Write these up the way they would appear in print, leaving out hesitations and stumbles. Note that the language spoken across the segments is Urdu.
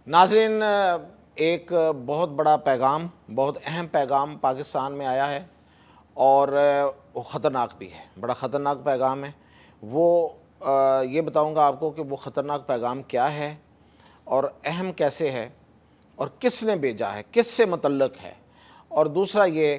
ناظرین، ایک بہت بڑا پیغام، بہت اہم پیغام پاکستان میں آیا ہے اور وہ خطرناک بھی ہے، بڑا خطرناک پیغام ہے۔ وہ یہ بتاؤں گا آپ کو کہ وہ خطرناک پیغام کیا ہے اور اہم کیسے ہے اور کس نے بھیجا ہے، کس سے متعلق ہے، اور دوسرا یہ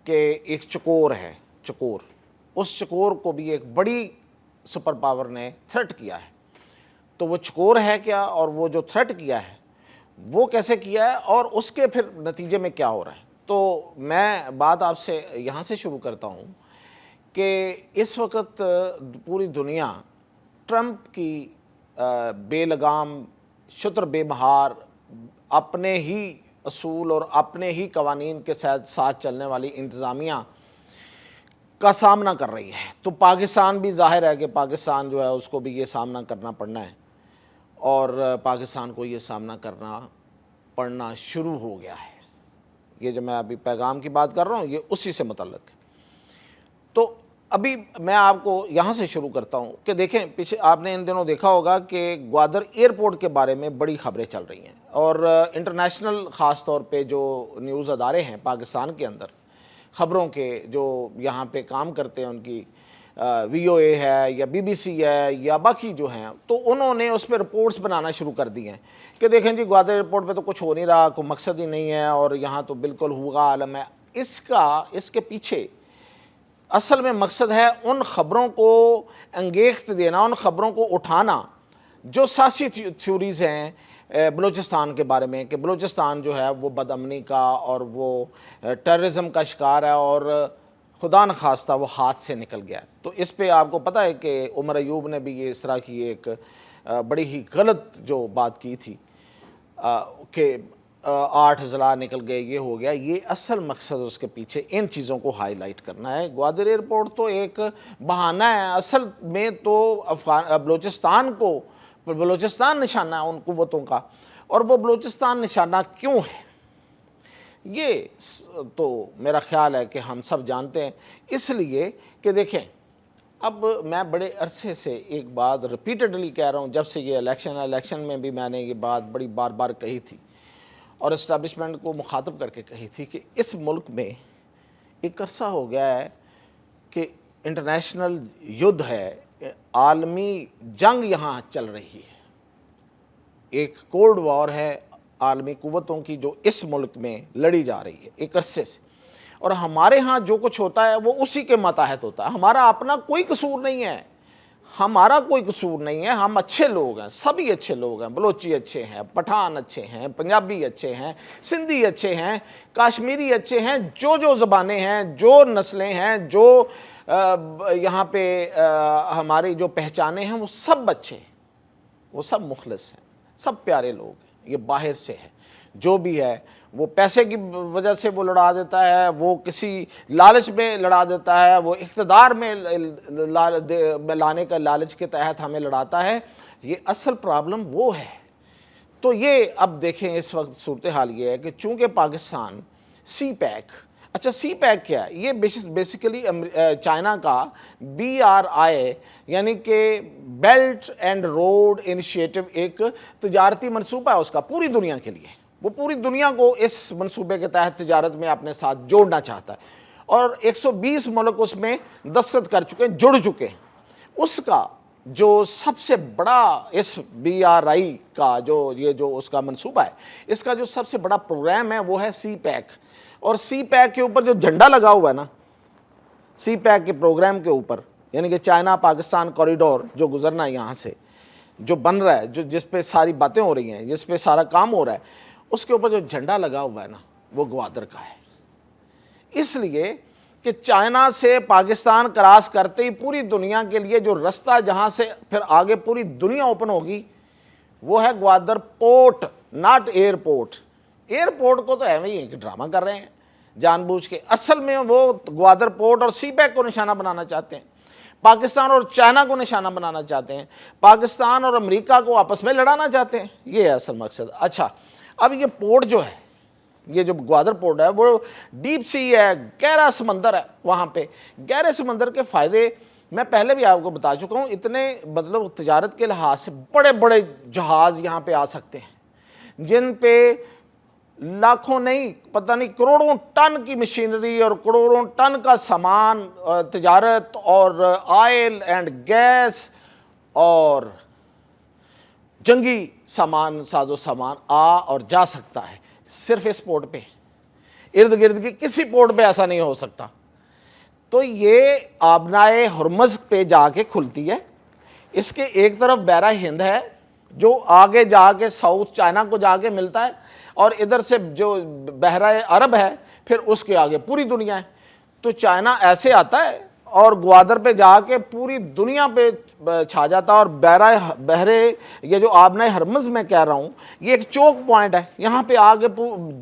کہ ایک چکور ہے، چکور، اس چکور کو بھی ایک بڑی سپر پاور نے تھریٹ کیا ہے۔ تو وہ چکور ہے کیا، اور وہ جو تھریٹ کیا ہے وہ کیسے کیا ہے، اور اس کے پھر نتیجے میں کیا ہو رہا ہے۔ تو میں بات آپ سے یہاں سے شروع کرتا ہوں کہ اس وقت پوری دنیا ٹرمپ کی بے لگام، شتر بے مہار، اپنے ہی اصول اور اپنے ہی قوانین کے ساتھ چلنے والی انتظامیہ کا سامنا کر رہی ہے۔ تو پاکستان بھی ظاہر ہے کہ پاکستان جو ہے اس کو بھی یہ سامنا کرنا پڑنا ہے، اور پاکستان کو یہ سامنا کرنا پڑنا شروع ہو گیا ہے۔ یہ جو میں ابھی پیغام کی بات کر رہا ہوں یہ اسی سے متعلق ہے۔ تو ابھی میں آپ کو یہاں سے شروع کرتا ہوں کہ دیکھیں، پیچھے آپ نے ان دنوں دیکھا ہوگا کہ گوادر ایئرپورٹ کے بارے میں بڑی خبریں چل رہی ہیں، اور انٹرنیشنل خاص طور پہ جو نیوز ادارے ہیں پاکستان کے اندر، خبروں کے جو یہاں پہ کام کرتے ہیں، ان کی وی او اے ہے یا بی بی سی ہے یا باقی جو ہیں، تو انہوں نے اس پہ رپورٹس بنانا شروع کر دی ہیں کہ دیکھیں جی گوادر ایئرپورٹ پہ تو کچھ ہو نہیں رہا، کوئی مقصد ہی نہیں ہے، اور یہاں تو بالکل ہوگا عالم ہے۔ اس کے پیچھے اصل میں مقصد ہے ان خبروں کو انگیخت دینا، ان خبروں کو اٹھانا جو سیاسی تھیوریز ہیں بلوچستان کے بارے میں، کہ بلوچستان جو ہے وہ بدامنی کا اور وہ ٹیررزم کا شکار ہے، اور خدا نخواستہ وہ ہاتھ سے نکل گیا۔ تو اس پہ آپ کو پتہ ہے کہ عمر ایوب نے بھی یہ اس طرح کی ایک بڑی ہی غلط جو بات کی تھی کہ 8 اضلاع نکل گئے، یہ ہو گیا۔ یہ اصل مقصد اس کے پیچھے ان چیزوں کو ہائی لائٹ کرنا ہے۔ گوادر ایئرپورٹ تو ایک بہانہ ہے، اصل میں تو بلوچستان نشانہ ہے ان قوتوں کا، اور وہ بلوچستان نشانہ کیوں ہے یہ تو میرا خیال ہے کہ ہم سب جانتے ہیں۔ اس لیے کہ دیکھیں، اب میں بڑے عرصے سے ایک بات ریپیٹڈلی کہہ رہا ہوں، جب سے یہ الیکشن میں بھی میں نے یہ بات بڑی بار بار کہی تھی اور اسٹیبلشمنٹ کو مخاطب کر کے کہی تھی کہ اس ملک میں ایک عرصہ ہو گیا ہے کہ انٹرنیشنل یدھ ہے، عالمی جنگ یہاں چل رہی ہے، ایک کولڈ وار ہے عالمی قوتوں کی جو اس ملک میں لڑی جا رہی ہے ایک عرصے سے، اور ہمارے ہاں جو کچھ ہوتا ہے وہ اسی کے ماتحت ہوتا ہے۔ ہمارا اپنا کوئی قصور نہیں ہے، ہمارا کوئی قصور نہیں ہے، ہم اچھے لوگ ہیں، سبھی اچھے لوگ ہیں، بلوچی اچھے ہیں، پٹھان اچھے ہیں، پنجابی اچھے ہیں، سندھی اچھے ہیں، کاشمیری اچھے ہیں، جو زبانیں ہیں، جو نسلیں ہیں، جو یہاں پہ ہماری جو پہچانیں ہیں، وہ سب اچھے ہیں، وہ سب مخلص ہیں، سب پیارے لوگ ہیں۔ یہ باہر سے ہے جو بھی ہے، وہ پیسے کی وجہ سے وہ لڑا دیتا ہے، وہ کسی لالچ میں لڑا دیتا ہے، وہ اقتدار میں لانے کا لالچ کے تحت ہمیں لڑاتا ہے۔ یہ اصل پرابلم وہ ہے۔ تو یہ اب دیکھیں اس وقت صورتحال یہ ہے کہ چونکہ پاکستان سی پیک، اچھا سی پیک کیا ہے؟ یہ بیسیکلی چائنا کا BRI یعنی کہ بیلٹ اینڈ روڈ انیشیٹو، ایک تجارتی منصوبہ ہے اس کا پوری دنیا کے لیے۔ وہ پوری دنیا کو اس منصوبے کے تحت تجارت میں اپنے ساتھ جوڑنا چاہتا ہے، اور 120 ملک اس میں دستخط کر چکے، جڑ چکے ہیں۔ اس کا جو سب سے بڑا اس BRI کا جو اس کا منصوبہ ہے، اس کا جو سب سے بڑا پروگرام ہے وہ ہے سی پیک، اور سی پیک کے اوپر جو جھنڈا لگا ہوا ہے نا، سی پیک کے پروگرام کے اوپر، یعنی کہ چائنا پاکستان کوریڈور جو گزرنا ہے یہاں سے، جو بن رہا ہے، جس پہ ساری باتیں ہو رہی ہیں، جس پہ سارا کام ہو رہا ہے، اس کے اوپر جو جھنڈا لگا ہوا ہے نا، وہ گوادر کا ہے۔ اس لیے کہ چائنا سے پاکستان کراس کرتے ہی پوری دنیا کے لیے جو رستہ جہاں سے پھر آگے پوری دنیا اوپن ہوگی وہ ہے Gwadar port, not airport. Airport کو تو ایویں ہی ڈرامہ کر رہے ہیں جان بوجھ کے، اصل میں وہ گوادر پورٹ اور سی پیک کو نشانہ بنانا چاہتے ہیں، پاکستان اور چائنا کو نشانہ بنانا چاہتے ہیں، پاکستان اور امریکہ کو آپس میں لڑانا چاہتے ہیں، یہ ہے اصل مقصد۔ اچھا، اب یہ پورٹ جو ہے، یہ جو گوادر پورٹ ہے، وہ ڈیپ سی ہے، گہرا سمندر ہے، وہاں پہ گہرے سمندر کے فائدے میں پہلے بھی آپ کو بتا چکا ہوں۔ اتنے مطلب تجارت کے لحاظ سے بڑے بڑے جہاز یہاں پہ آ سکتے ہیں، جن پہ لاکھوں نہیں پتہ نہیں کروڑوں ٹن کی مشینری اور کروڑوں ٹن کا سامان تجارت اور آئل اینڈ گیس اور جنگی سامان ساز و سامان اور جا سکتا ہے صرف اس پورٹ پہ، ارد گرد کی کسی پورٹ پہ ایسا نہیں ہو سکتا۔ تو یہ آبنائے ہرمز پہ جا کے کھلتی ہے، اس کے ایک طرف بحرہ ہند ہے جو آگے جا کے ساؤتھ چائنا کو جا کے ملتا ہے، اور ادھر سے جو بحرہ عرب ہے پھر اس کے آگے پوری دنیا ہے۔ تو چائنا ایسے آتا ہے اور گوادر پہ جا کے پوری دنیا پہ چھا جاتا ہے، اور بحرے یہ جو آبنائے ہرمز میں کہہ رہا ہوں یہ ایک چوک پوائنٹ ہے، یہاں پہ آگے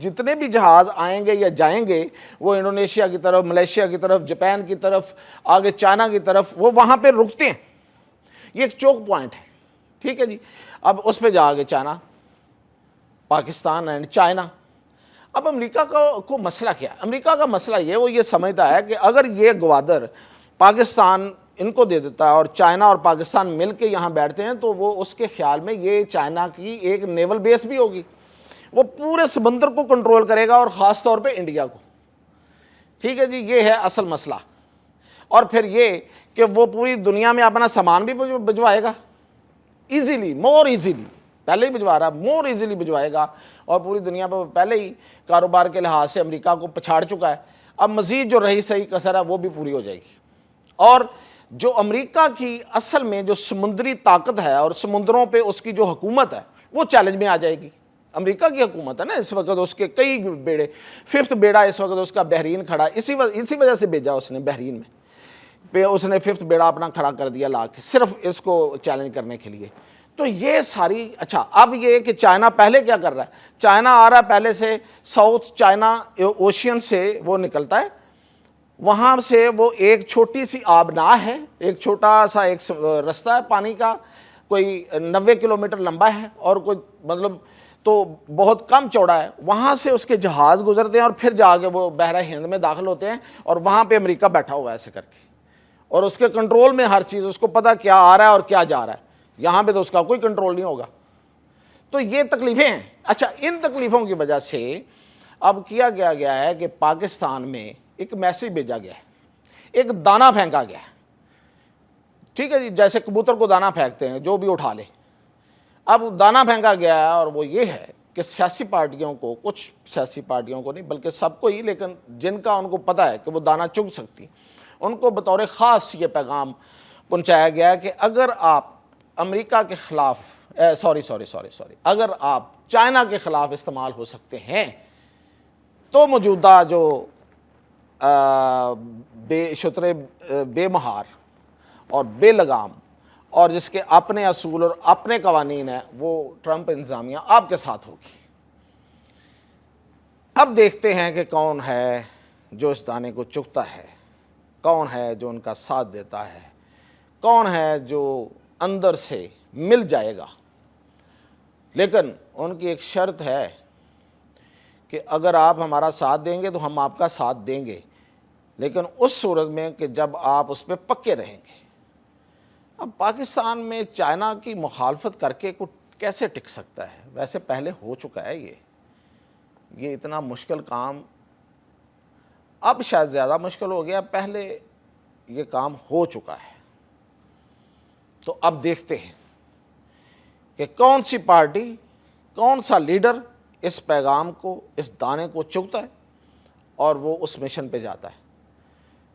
جتنے بھی جہاز آئیں گے یا جائیں گے وہ انڈونیشیا کی طرف، ملیشیا کی طرف، جاپان کی طرف، آگے چائنا کی طرف، وہ وہاں پہ رکتے ہیں، یہ ایک چوک پوائنٹ ہے، ٹھیک ہے جی۔ اب اس پہ جا کے چائنا، پاکستان اینڈ چائنا۔ اب امریکہ کو مسئلہ کیا ہے؟ امریکہ کا مسئلہ وہ یہ سمجھتا ہے کہ اگر یہ گوادر پاکستان ان کو دے دیتا ہے اور چائنا اور پاکستان مل کے یہاں بیٹھتے ہیں تو وہ اس کے خیال میں یہ چائنا کی ایک نیول بیس بھی ہوگی، وہ پورے سمندر کو کنٹرول کرے گا اور خاص طور پہ انڈیا کو، ٹھیک ہے جی۔ یہ ہے اصل مسئلہ۔ اور پھر یہ کہ وہ پوری دنیا میں اپنا سامان بھی بھجوائے گا ایزیلی، مور ایزیلی، پہلے ہی بھجوا رہا، مور ایزیلی بھجوائے گا، اور پوری دنیا پہ پہلے ہی کاروبار کے لحاظ سے امریکہ کو پچھاڑ چکا ہے، اب مزید جو رہی صحیح کسر ہے وہ بھی پوری ہو جائے گی۔ اور جو امریکہ کی اصل میں جو سمندری طاقت ہے اور سمندروں پہ اس کی جو حکومت ہے وہ چیلنج میں آ جائے گی۔ امریکہ کی حکومت ہے نا اس وقت، اس کے کئی بیڑے، 5th بیڑا اس وقت اس کا بحرین کھڑا، اسی وجہ سے بھیجا اس نے بحرین میں، اس نے 5th بیڑا اپنا کھڑا کر دیا لا کے صرف اس کو چیلنج کرنے کے لیے۔ تو یہ ساری اچھا، اب یہ کہ چائنا پہلے کیا کر رہا ہے، چائنا آ رہا ہے پہلے سے ساؤتھ چائنا اوشین سے وہ نکلتا ہے، وہاں سے وہ ایک چھوٹی سی آبناہ ہے، ایک چھوٹا سا ایک رستہ ہے پانی کا، کوئی 90 کلومیٹر لمبا ہے اور کوئی مطلب تو بہت کم چوڑا ہے، وہاں سے اس کے جہاز گزرتے ہیں اور پھر جا کے وہ بحرہ ہند میں داخل ہوتے ہیں، اور وہاں پہ امریکہ بیٹھا ہوا ہے ایسے کر کے، اور اس کے کنٹرول میں ہر چیز، اس کو پتہ کیا آ رہا ہے اور کیا جا رہا ہے، یہاں پہ تو اس کا کوئی کنٹرول نہیں ہوگا۔ تو یہ تکلیفیں ہیں۔ اچھا، ان تکلیفوں کی وجہ سے اب کیا گیا ہے کہ پاکستان میں ایک میسیج بھیجا گیا ہے، ایک دانہ پھینکا گیا ہے، ٹھیک ہے جی، جیسے کبوتر کو دانہ پھینکتے ہیں جو بھی اٹھا لے، اب دانہ پھینکا گیا ہے، اور وہ یہ ہے کہ سیاسی پارٹیوں کو، کچھ سیاسی پارٹیوں کو نہیں بلکہ سب کو ہی، لیکن جن کا ان کو پتہ ہے کہ وہ دانہ چگ سکتی، ان کو بطور خاص یہ پیغام پہنچایا گیا ہے کہ اگر آپ امریکہ کے خلاف سوری اگر آپ چائنا کے خلاف استعمال ہو سکتے ہیں تو موجودہ جو بے شترے، بے مہار اور بے لگام اور جس کے اپنے اصول اور اپنے قوانین ہیں، وہ ٹرمپ انتظامیہ آپ کے ساتھ ہوگی۔ اب دیکھتے ہیں کہ کون ہے جو اس دانے کو چگتا ہے، کون ہے جو ان کا ساتھ دیتا ہے، کون ہے جو اندر سے مل جائے گا۔ لیکن ان کی ایک شرط ہے کہ اگر آپ ہمارا ساتھ دیں گے تو ہم آپ کا ساتھ دیں گے، لیکن اس صورت میں کہ جب آپ اس پہ پکے رہیں گے۔ اب پاکستان میں چائنا کی مخالفت کر کے کیسے ٹک سکتا ہے؟ ویسے پہلے ہو چکا ہے یہ اتنا مشکل کام اب شاید زیادہ مشکل ہو گیا، پہلے یہ کام ہو چکا ہے۔ تو اب دیکھتے ہیں کہ کون سی پارٹی، کون سا لیڈر اس پیغام کو، اس دانے کو چگتا ہے اور وہ اس مشن پہ جاتا ہے،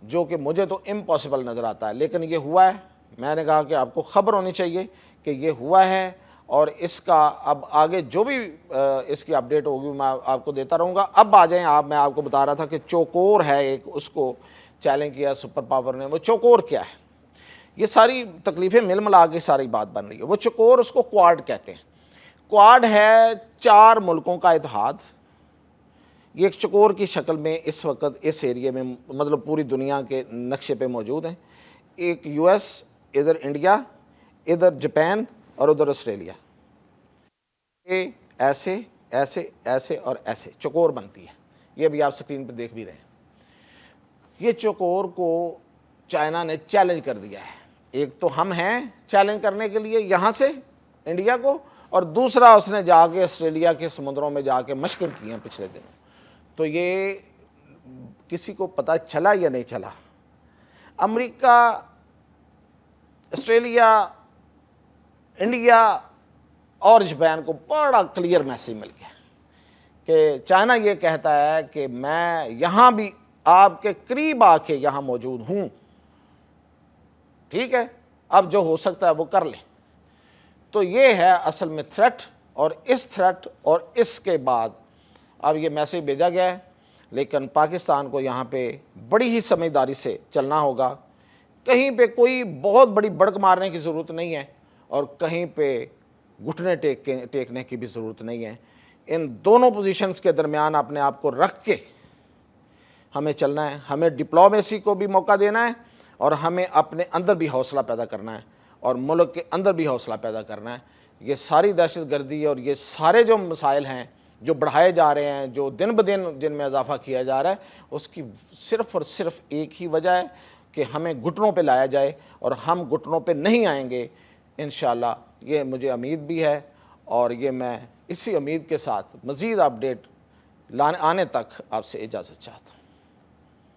جو کہ مجھے تو امپاسبل نظر آتا ہے، لیکن یہ ہوا ہے۔ میں نے کہا کہ آپ کو خبر ہونی چاہیے کہ یہ ہوا ہے، اور اس کا اب آگے جو بھی اس کی اپڈیٹ ہوگی میں آپ کو دیتا رہوں گا۔ اب آ جائیں آپ، میں آپ کو بتا رہا تھا کہ چوکور ہے ایک، اس کو چیلنج کیا سپر پاور نے۔ وہ چوکور کیا ہے؟ یہ ساری تکلیفیں مل ملا کے ساری بات بن رہی ہے۔ وہ چوکور، اس کو کوارڈ کہتے ہیں۔ کوارڈ ہے 4 ملکوں کا اتحاد۔ یہ ایک چوکور کی شکل میں اس وقت اس ایریے میں مطلب پوری دنیا کے نقشے پہ موجود ہیں۔ ایک یو ایس، ادھر انڈیا، ادھر جاپان اور ادھر آسٹریلیا، یہ ایسے ایسے ایسے اور ایسے چوکور بنتی ہے۔ یہ بھی آپ سکرین پہ دیکھ بھی رہے ہیں۔ یہ چوکور کو چائنا نے چیلنج کر دیا ہے۔ ایک تو ہم ہیں چیلنج کرنے کے لیے یہاں سے انڈیا کو، اور دوسرا اس نے جا کے آسٹریلیا کے سمندروں میں جا کے مشقیں کی ہیں پچھلے دنوں. تو یہ کسی کو پتہ چلا یا نہیں چلا؟ امریکہ، آسٹریلیا، انڈیا اور جاپان کو بڑا کلیئر میسیج مل گیا کہ چائنا یہ کہتا ہے کہ میں یہاں بھی آپ کے قریب آ کے یہاں موجود ہوں، ٹھیک ہے، اب جو ہو سکتا ہے وہ کر لیں. تو یہ ہے اصل میں تھریٹ، اور اس تھریٹ اور اس کے بعد اب یہ میسیج بھیجا گیا ہے. لیکن پاکستان کو یہاں پہ بڑی ہی سمجھداری سے چلنا ہوگا. کہیں پہ کوئی بہت بڑی بڑک مارنے کی ضرورت نہیں ہے، اور کہیں پہ گھٹنے ٹیکنے کی بھی ضرورت نہیں ہے. ان دونوں پوزیشنز کے درمیان اپنے آپ کو رکھ کے ہمیں چلنا ہے. ہمیں ڈپلومیسی کو بھی موقع دینا ہے، اور ہمیں اپنے اندر بھی حوصلہ پیدا کرنا ہے، اور ملک کے اندر بھی حوصلہ پیدا کرنا ہے. یہ ساری دہشت گردی اور یہ سارے جو مسائل ہیں جو بڑھائے جا رہے ہیں، جو دن بدن جن میں اضافہ کیا جا رہا ہے، اس کی صرف اور صرف ایک ہی وجہ ہے کہ ہمیں گھٹنوں پہ لایا جائے، اور ہم گھٹنوں پہ نہیں آئیں گے انشاءاللہ. یہ مجھے امید بھی ہے، اور یہ میں اسی امید کے ساتھ مزید اپڈیٹ آنے تک آپ سے اجازت چاہتا ہوں.